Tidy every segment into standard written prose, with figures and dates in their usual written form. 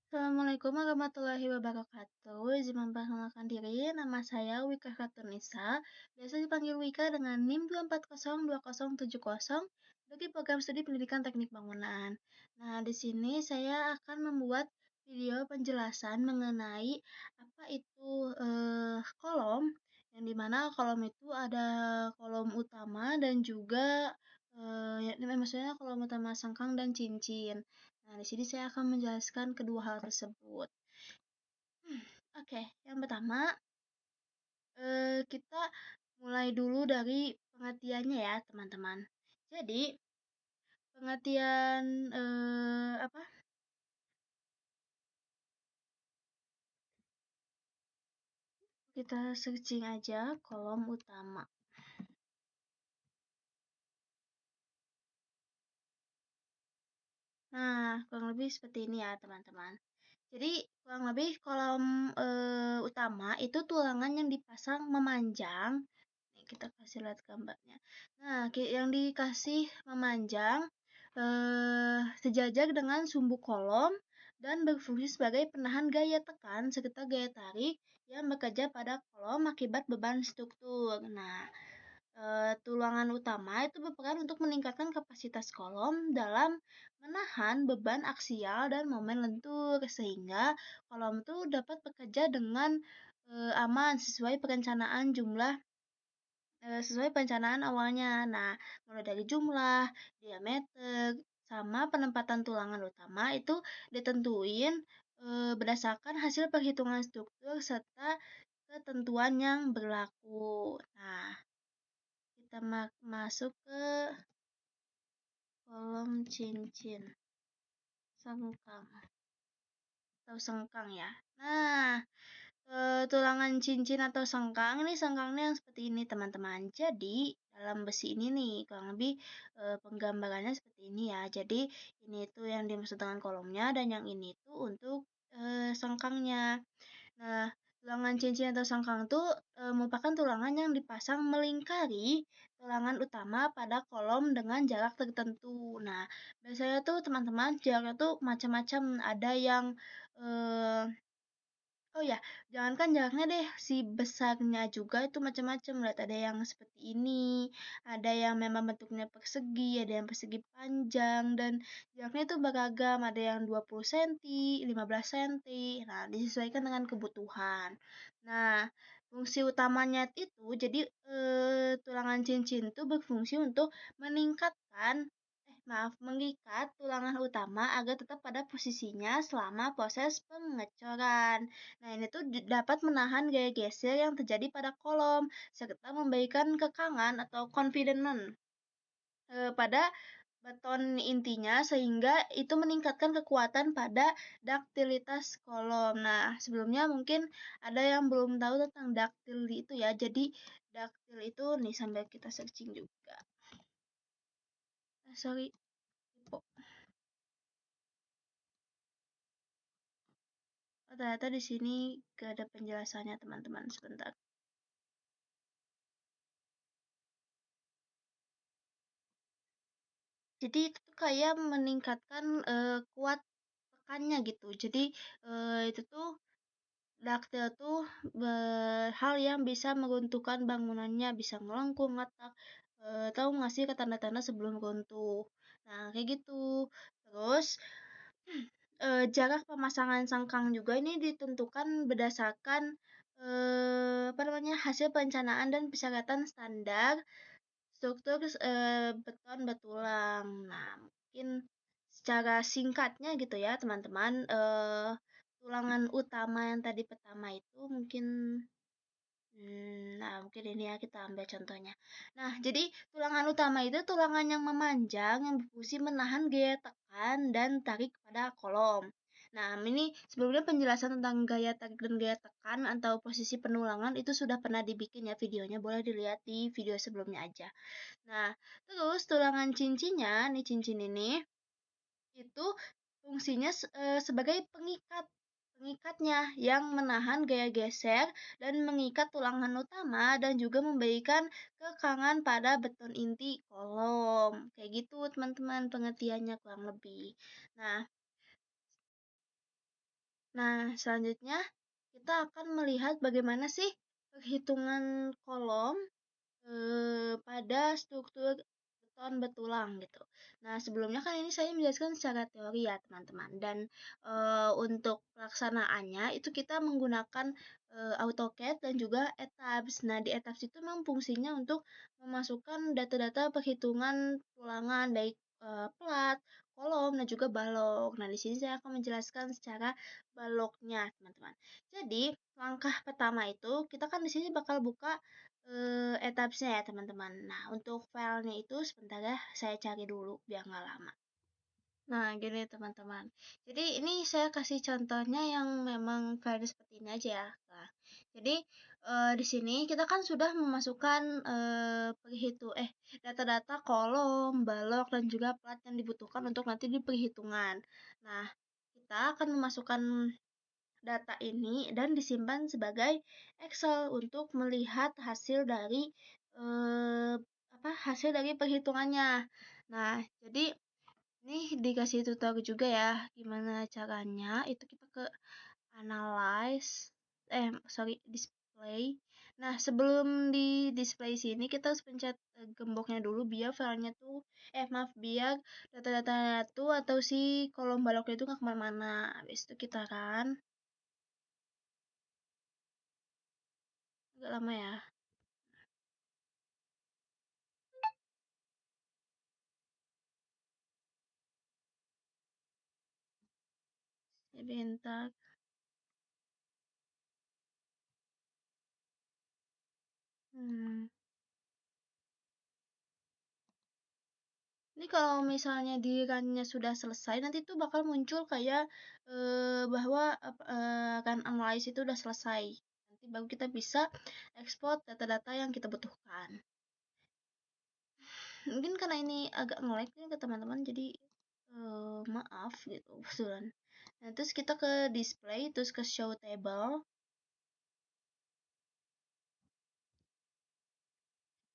Assalamualaikum warahmatullahi wabarakatuh. Izin memperkenalkan diri, nama saya Wika Khatunisa, biasa dipanggil Wika dengan NIM 2402070 dari program studi pendidikan teknik bangunan. Nah, di sini saya akan membuat video penjelasan mengenai apa itu kolom, yang dimana kolom itu ada kolom utama dan juga maksudnya kolom utama sengkang dan cincin. Nah, di sini saya akan menjelaskan kedua hal tersebut. Oke, yang pertama, kita mulai dulu dari pengertiannya ya, teman-teman. Jadi, pengertian apa? Kita searching aja kolom utama. Nah, kurang lebih seperti ini ya, teman-teman. Jadi, kurang lebih kolom utama itu tulangan yang dipasang memanjang. Nih, kita kasih lihat gambarnya. Nah, yang dikasih memanjang sejajar dengan sumbu kolom dan berfungsi sebagai penahan gaya tekan serta gaya tarik yang bekerja pada kolom akibat beban struktur. Nah, tulangan utama itu berperan untuk meningkatkan kapasitas kolom dalam menahan beban aksial dan momen lentur sehingga kolom itu dapat bekerja dengan aman sesuai perencanaan awalnya. Nah, mulai dari jumlah, diameter, sama penempatan tulangan utama itu ditentuin berdasarkan hasil perhitungan struktur serta ketentuan yang berlaku. Nah, kita masuk ke kolom cincin sengkang atau sengkang ya. Nah, tulangan cincin atau sengkang ini sengkangnya yang seperti ini teman-teman. Jadi dalam besi ini nih kurang lebih penggambarannya seperti ini ya. Jadi ini tuh yang dimaksud dengan kolomnya dan yang ini tuh untuk sengkangnya. Nah, tulangan cincin atau sengkang itu merupakan tulangan yang dipasang melingkari tulangan utama pada kolom dengan jarak tertentu. Nah, biasanya tuh teman-teman jaraknya tuh macam-macam. Ada yang eh, oh ya, jangankan jaraknya deh, si besarnya juga itu macam-macam. Lihat ada yang seperti ini, ada yang memang bentuknya persegi, ada yang persegi panjang, dan jaraknya itu beragam. Ada yang 20 cm, 15 cm. Nah, disesuaikan dengan kebutuhan. Nah, fungsi utamanya itu, jadi tulangan cincin itu berfungsi untuk meningkatkan mengikat tulangan utama agar tetap pada posisinya selama proses pengecoran. Nah, ini tuh dapat menahan gaya geser yang terjadi pada kolom, serta memberikan kekangan atau confidence pada beton intinya, sehingga itu meningkatkan kekuatan pada daktilitas kolom. Nah, sebelumnya mungkin ada yang belum tahu tentang daktil itu ya. Jadi, daktil itu nih sambil kita searching juga. Sorry, typo. Oh, ternyata di sini gak ada penjelasannya, teman-teman. Sebentar. Jadi itu tuh kayak meningkatkan kuat tekannya gitu. Jadi itu tuh daktil tuh hal yang bisa meruntuhkan bangunannya, bisa ngelengkung, retak. Tahu nggak sih tanda-tanda sebelum runtuh? Nah, kayak gitu. Terus jarak pemasangan sangkang juga ini ditentukan berdasarkan apa namanya, hasil perencanaan dan persyaratan standar struktur beton betulang. Nah, mungkin secara singkatnya gitu ya, teman-teman, tulangan utama yang tadi pertama itu mungkin nah, mungkin ini ya kita ambil contohnya. Nah, jadi tulangan utama itu tulangan yang memanjang yang berfungsi menahan gaya tekan dan tarik pada kolom. Nah, ini sebelumnya penjelasan tentang gaya tarik dan gaya tekan atau posisi penulangan itu sudah pernah dibikin ya videonya, boleh dilihat di video sebelumnya aja. Nah, terus tulangan cincinnya, nih cincin ini, itu fungsinya sebagai pengikatnya yang menahan gaya geser dan mengikat tulangan utama dan juga memberikan kekangan pada beton inti kolom. Kayak gitu teman-teman pengertiannya kurang lebih. Nah, Nah, selanjutnya kita akan melihat bagaimana sih perhitungan kolom pada struktur beton betulang gitu. Nah, sebelumnya kan ini saya menjelaskan secara teori ya, teman-teman. Dan untuk pelaksanaannya itu kita menggunakan AutoCAD dan juga ETABS. Nah, di ETABS itu memang fungsinya untuk memasukkan data-data perhitungan tulangan baik plat, kolom, dan juga balok. Nah, di sini saya akan menjelaskan secara baloknya, teman-teman. Jadi, langkah pertama itu kita kan di sini bakal buka etapsnya ya, teman-teman. Nah, untuk filenya itu sebentar ya, saya cari dulu biar nggak lama. Nah, gini teman-teman. Jadi ini saya kasih contohnya yang memang file seperti ini aja ya. Nah, jadi di sini kita kan sudah memasukkan data-data kolom, balok dan juga plat yang dibutuhkan untuk nanti di perhitungan. Nah, kita akan memasukkan data ini dan disimpan sebagai Excel untuk melihat hasil dari hasil dari perhitungannya. Nah, jadi ini dikasih tutorial juga ya gimana caranya. Itu kita ke analyze display. Nah, sebelum di display sini kita harus pencet gemboknya dulu biar filenya tuh biar data-data tuh atau si kolom baloknya itu nggak kemana-mana. Habis itu kita kan agak lama ya. Sebentar. Hmm. Ini kalau misalnya di run-nya sudah selesai, nanti tuh bakal muncul kayak bahwa run analyze itu udah selesai. Nanti baru kita bisa ekspor data-data yang kita butuhkan. Mungkin karena ini agak nge-lag nih ke teman-teman, jadi maaf gitu kebetulan. Nah, terus kita ke display, terus ke show table.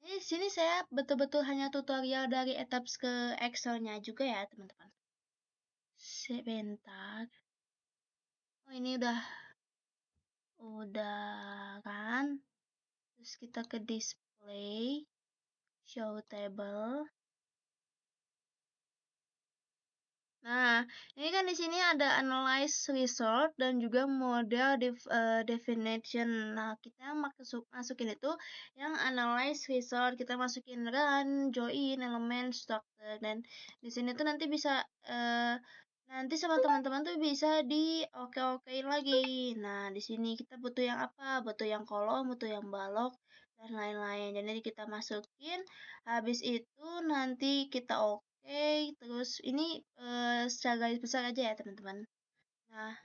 Ini sini saya betul-betul hanya tutorial dari etaps ke Excel-nya juga ya, teman-teman. Sebentar. Oh, ini udah kan. Terus kita ke display, show table. Nah, ini kan di sini ada analyze result dan juga model definition. Nah, kita masukin itu yang analyze result, kita masukin run, join, element, structure, dan di sini tuh nanti bisa nanti sama teman-teman tuh bisa di oke-okein lagi. Nah, di sini kita butuh yang apa? Butuh yang kolom, butuh yang balok, dan lain-lain. Jadi kita masukin, habis itu nanti kita oke, terus ini secara garis besar aja ya teman-teman. Nah,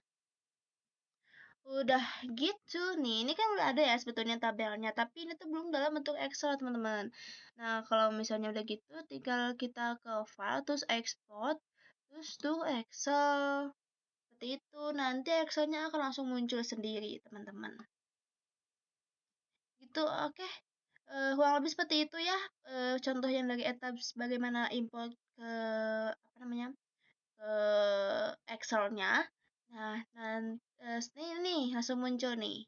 udah gitu nih. Ini kan udah ada ya sebetulnya tabelnya, tapi ini tuh belum dalam bentuk Excel teman-teman. Nah, kalau misalnya udah gitu, tinggal kita ke file, terus export, terus tuh Excel. Seperti itu, nanti Excelnya akan langsung muncul sendiri teman-teman. Gitu, oke. Kurang lebih seperti itu ya. Contoh yang dari etaps bagaimana import ke apa namanya? Ke Excel-nya. Nah, ini nih langsung muncul nih.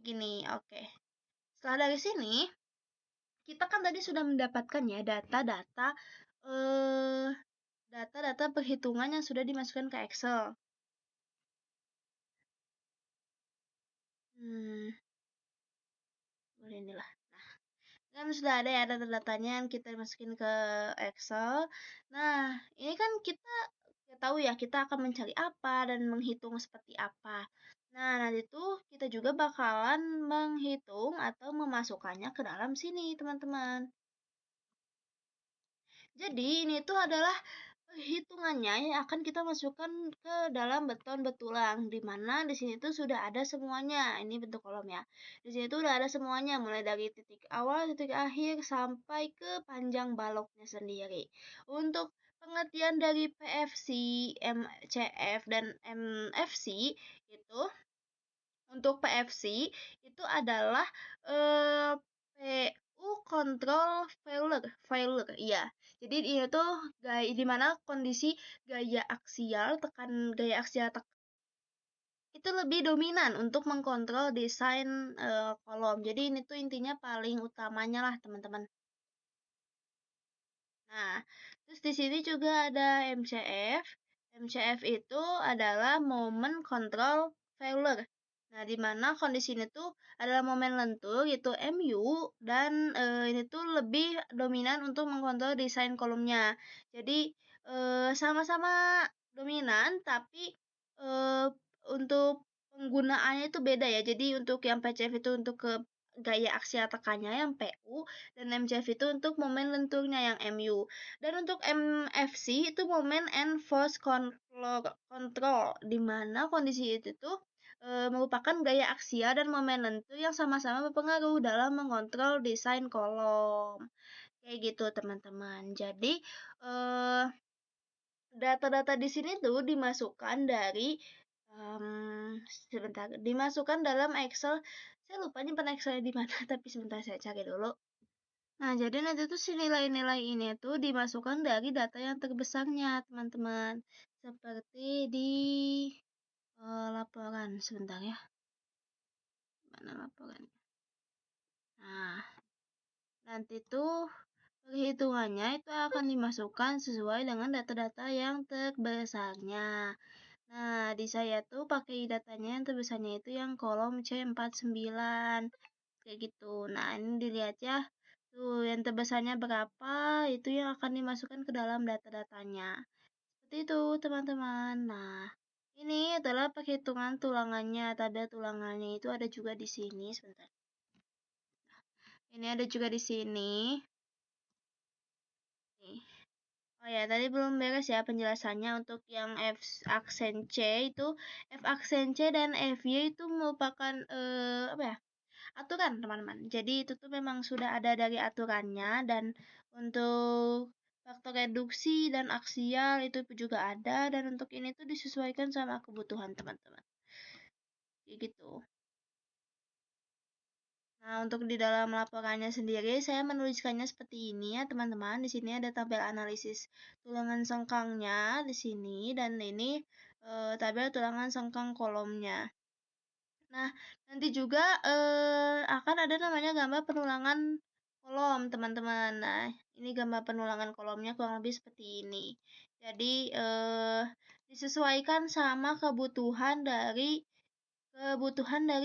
Gini, oke. Setelah dari sini, kita kan tadi sudah mendapatkan ya data-data eh data-data perhitungan yang sudah dimasukkan ke Excel. Boleh inilah. Kan sudah ada ya data-datanya yang kita masukin ke Excel. Nah, ini kan kita tahu ya kita akan mencari apa dan menghitung seperti apa. Nah, nanti tuh kita juga bakalan menghitung atau memasukkannya ke dalam sini, teman-teman. Jadi, ini tuh adalah hitungannya yang akan kita masukkan ke dalam beton betulang, di mana di sini tuh sudah ada semuanya. Ini bentuk kolom ya. Di sini tuh udah ada semuanya, mulai dari titik awal, titik akhir, sampai ke panjang baloknya sendiri. Untuk pengertian dari PFC, MCF, dan MFC itu untuk PFC itu adalah PU control failure, iya. Jadi ini tuh di mana kondisi gaya aksial itu lebih dominan untuk mengkontrol desain kolom. Jadi ini tuh intinya paling utamanya lah teman-teman. Nah, terus di sini juga ada MCF. MCF itu adalah Moment Control Failure. Nah, di mana kondisi ini tuh adalah momen lentur yaitu MU dan ini tuh lebih dominan untuk mengkontrol desain kolomnya. Jadi sama-sama dominan tapi untuk penggunaannya itu beda ya. Jadi untuk yang PCF itu untuk ke gaya aksial tekannya yang PU dan MCF itu untuk momen lenturnya yang MU. Dan untuk MFC itu moment and force control di mana kondisi itu tuh merupakan gaya aksial dan momen lentur yang sama-sama berpengaruh dalam mengontrol desain kolom. Kayak gitu, teman-teman. Jadi, eh data-data di sini tuh dimasukkan dari sebentar, dimasukkan dalam Excel. Saya lupa nyimpan Excel di mana, tapi sebentar saya cari dulu. Nah, jadi nanti tuh si nilai-nilai ini tuh dimasukkan dari data yang terbesarnya, teman-teman. Seperti di laporan, sebentar ya. Mana laporannya? Nah, nanti tuh perhitungannya itu akan dimasukkan sesuai dengan data-data yang terbesarnya. Nah, di saya tuh pakai datanya yang terbesarnya itu yang kolom C49. Kayak gitu. Nah, ini dilihat ya. Tuh, yang terbesarnya berapa, itu yang akan dimasukkan ke dalam data-datanya. Seperti itu, teman-teman. Nah, ini adalah perhitungan tulangannya. Tabel tulangannya itu ada juga di sini. Sebentar. Ini ada juga di sini. Nih. Oh ya, tadi belum beres ya penjelasannya untuk yang F aksen C itu, F aksen C dan FY itu merupakan apa ya? Aturan, teman-teman. Jadi itu tuh memang sudah ada dari aturannya dan untuk faktor reduksi dan aksial itu juga ada dan untuk ini tuh disesuaikan sama kebutuhan teman-teman. Kayak gitu. Nah, untuk di dalam laporannya sendiri, saya menuliskannya seperti ini ya, teman-teman. Di sini ada tabel analisis tulangan sengkangnya di sini, dan ini tabel tulangan sengkang kolomnya. Nah, nanti juga akan ada namanya gambar penulangan kolom, teman-teman. Nah, ini gambar penulangan kolomnya kurang lebih seperti ini. Jadi, disesuaikan sama kebutuhan dari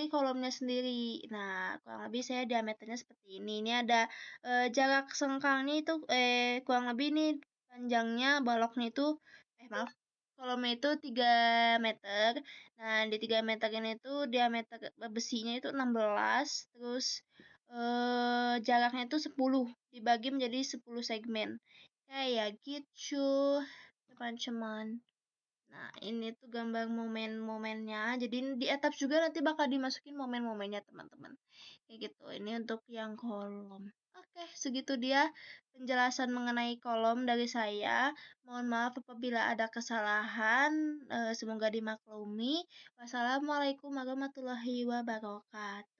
kolomnya sendiri. Nah, kurang lebih saya diameternya seperti ini. Ini ada jarak sengkangnya itu kurang lebih ini panjangnya baloknya itu maaf, kolomnya itu 3 meter. Nah, di 3 meter ini tuh diameter besinya itu 16, terus jaraknya itu 10 dibagi menjadi 10 segmen. Kayak gitu, teman-teman. Nah, ini tuh gambar momen-momennya. Jadi di atap juga nanti bakal dimasukin momen-momennya, teman-teman. Kayak gitu. Ini untuk yang kolom. Oke, segitu dia penjelasan mengenai kolom dari saya. Mohon maaf apabila ada kesalahan. Semoga dimaklumi. Wassalamualaikum warahmatullahi wabarakatuh.